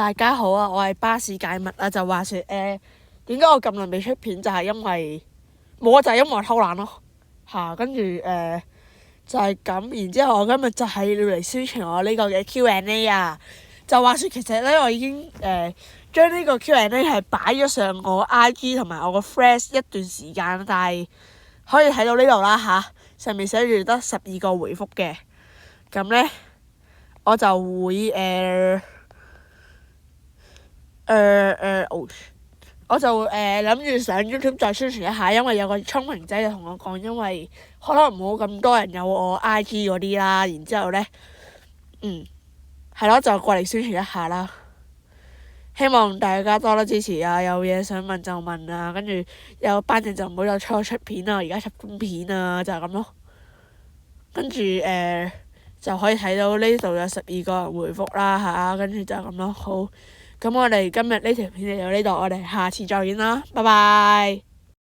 大家好啊，我係巴士解密啊。就話説點解我咁耐未出片，就係因為冇啊，就係因為我偷懶咯嚇。跟住就係咁，然之後我今日就係要嚟宣傳我呢個嘅 Q&A 啊。就話説其實咧，我已經將呢個 Q&A 係擺咗上我 IG 同埋我個 Threads 一段時間，但係可以睇到呢度啦嚇，上面寫住得12個回覆嘅。咁咧我就會我就諗住上 YouTube 再宣傳一下，因為有個聰明仔就同我講，因為可能冇咁多人有我 IG 嗰啲啦，然之後咧，係咯，就過嚟宣傳一下啦。希望大家多多支持啊！有嘢想問就問啊，跟住有班人就唔好再催我出片啊，而家出短片啊，就係咁咯。跟住就可以睇到呢度有12個人回覆啦嚇，跟住就咁咯。好，咁我哋今日呢條片就到呢度，我哋下次再見啦，拜拜。